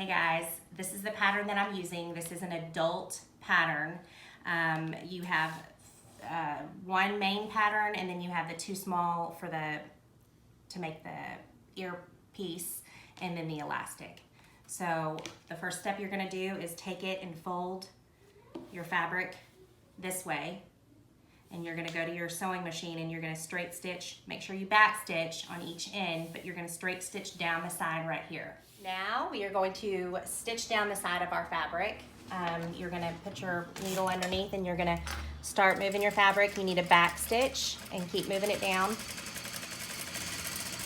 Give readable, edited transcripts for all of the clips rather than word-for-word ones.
Hey guys, this is the pattern that I'm using. This is an adult pattern. You have one main pattern, and then you have the two small for to make the earpiece, and then the elastic. So the first step you're going to do is take it and fold your fabric this way, and you're going to go to your sewing machine and you're going to straight stitch. Make sure you back stitch on each end, but you're going to straight stitch down the side right here. Now we are going to stitch down the side of our fabric. You're going to put your needle underneath and you're going to start moving your fabric. You need a back stitch and keep moving it down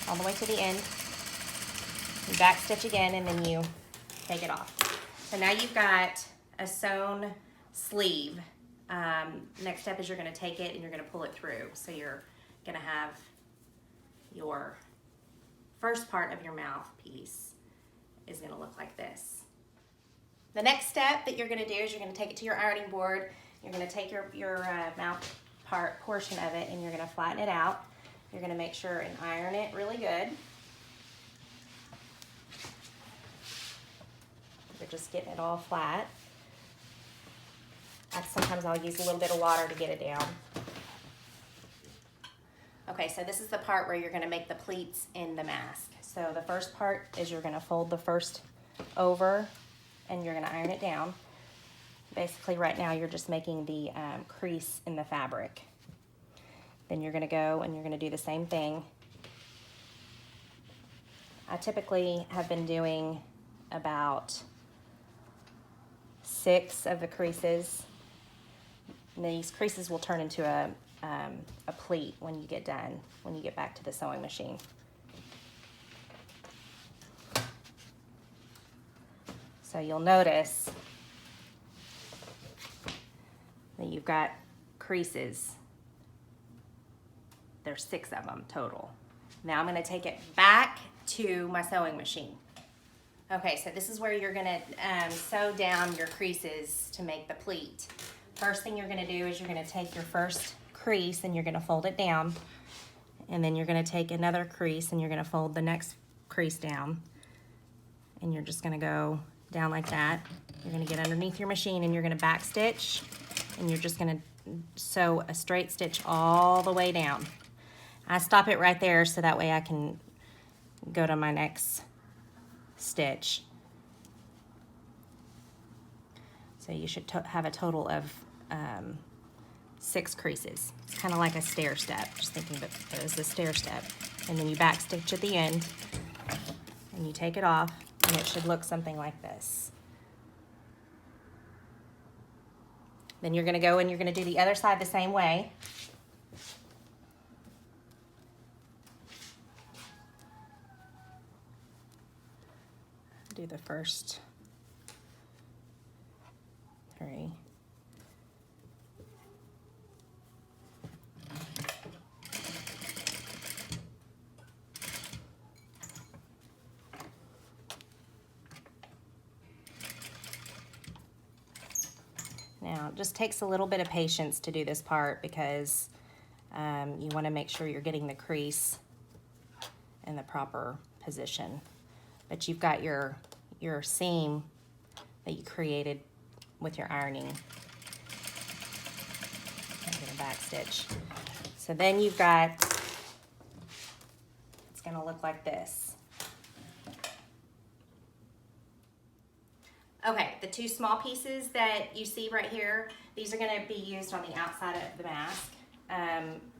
all the way to the end. You back stitch again and then you take it off. So now you've got a sewn sleeve. Next step is you're going to take it and you're going to pull it through. So you're going to have your first part of your mouthpiece is going to look like this. The next step that you're going to do is you're going to take it to your ironing board. You're going to take your mouth portion of it and you're going to flatten it out. You're going to make sure and iron it really good. You're just getting it all flat. Sometimes I'll use a little bit of water to get it down. Okay, so this is the part where you're going to make the pleats in the mask. So the first part is you're going to fold the first over and you're going to iron it down. Basically right now you're just making the crease in the fabric. Then you're going to go and you're going to do the same thing. I typically have been doing about 6 of the creases. And these creases will turn into a pleat when you get done, when you get back to the sewing machine. So you'll notice that you've got creases. There's 6 of them total. Now I'm going to take it back to my sewing machine. Okay, so this is where you're going to sew down your creases to make the pleat. First thing you're going to do is you're going to take your first crease and you're going to fold it down, and then you're going to take another crease and you're going to fold the next crease down, and you're just going to go down like that. You're going to get underneath your machine and you're going to back stitch, and you're just going to sew a straight stitch all the way down. I stop it right there so that way I can go to my next stitch. So you should have a total of 6 creases. It's kind of like a stair step, just thinking that there's a stair step. And then you back stitch at the end and you take it off, and it should look something like this. Then you're going to go and you're going to do the other side the same way. Do the first 3. Now, it just takes a little bit of patience to do this part because you want to make sure you're getting the crease in the proper position. But you've got your seam that you created with your ironing. I'm going to back stitch. So then you've got, it's going to look like this. Okay, the 2 small pieces that you see right here, these are going to be used on the outside of the mask.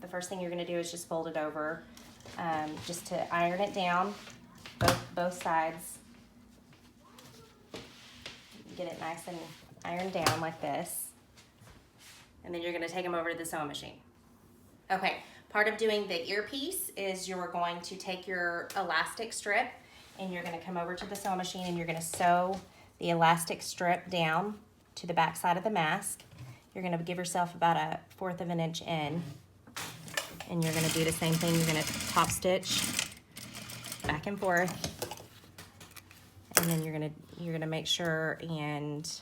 The first thing you're going to do is just fold it over, just to iron it down, both sides. Get it nice and ironed down like this. And then you're going to take them over to the sewing machine. Okay, part of doing the earpiece is you're going to take your elastic strip and you're going to come over to the sewing machine and you're going to sew the elastic strip down to the back side of the mask. You're going to give yourself about a 1/4 of an inch in, and you're going to do the same thing. You're going to top stitch back and forth, and then you're going to make sure and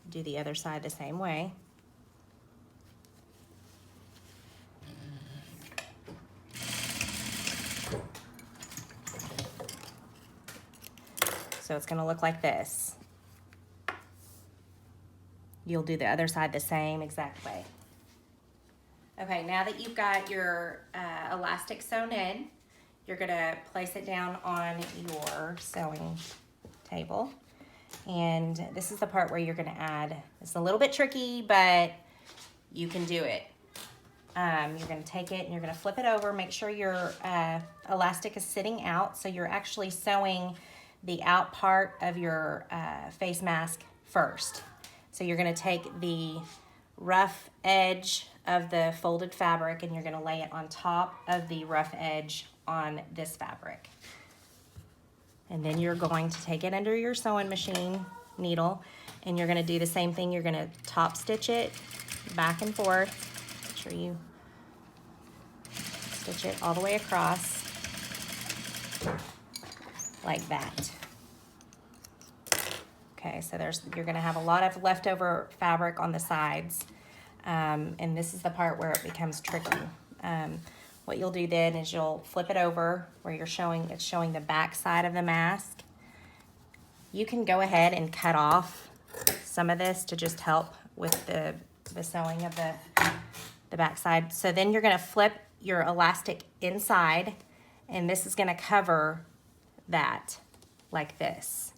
do the other side the same way. So it's gonna look like this. You'll do the other side the same exact way. Okay, now that you've got your elastic sewn in, you're gonna place it down on your sewing table. And this is the part where you're gonna add, it's a little bit tricky, but you can do it. You're gonna take it and you're gonna flip it over, make sure your elastic is sitting out, so you're actually sewing the out part of your face mask first. So you're gonna take the rough edge of the folded fabric and you're gonna lay it on top of the rough edge on this fabric. And then you're going to take it under your sewing machine needle and you're gonna do the same thing. You're gonna top stitch it back and forth. Make sure you stitch it all the way across like that. Okay, so you're gonna have a lot of leftover fabric on the sides. And this is the part where it becomes tricky. What you'll do then is you'll flip it over where it's showing the back side of the mask. You can go ahead and cut off some of this to just help with the sewing of the back side. So then you're gonna flip your elastic inside and this is gonna cover that like this.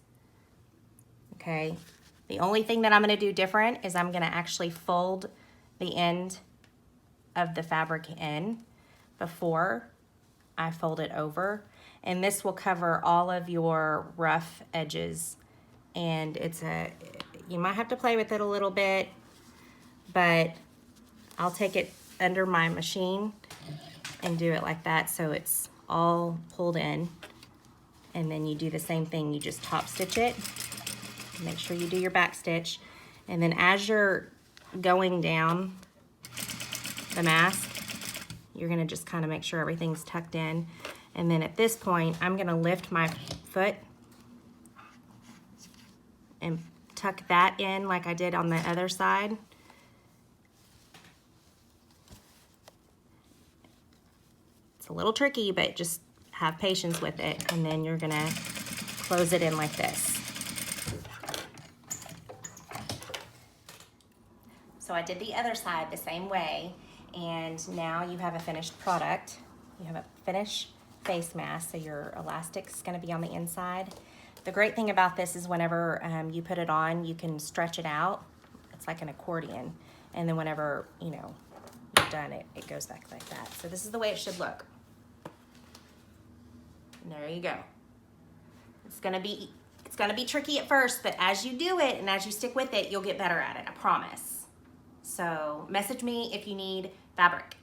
Okay, the only thing that I'm gonna do different is I'm gonna actually fold the end of the fabric in before I fold it over. And this will cover all of your rough edges. And you might have to play with it a little bit, but I'll take it under my machine and do it like that so it's all pulled in. And then you do the same thing, you just top stitch it. Make sure you do your back stitch. And then as you're going down the mask, you're gonna just kind of make sure everything's tucked in. And then at this point, I'm gonna lift my foot and tuck that in like I did on the other side. It's a little tricky, but just have patience with it. And then you're gonna close it in like this. So I did the other side the same way, and now you have a finished product. You have a finished face mask, so your elastic's gonna be on the inside. The great thing about this is whenever you put it on, you can stretch it out. It's like an accordion. And then whenever, you're done, it goes back like that. So this is the way it should look. And there you go. It's gonna be tricky at first, but as you do it and as you stick with it, you'll get better at it, I promise. So message me if you need fabric.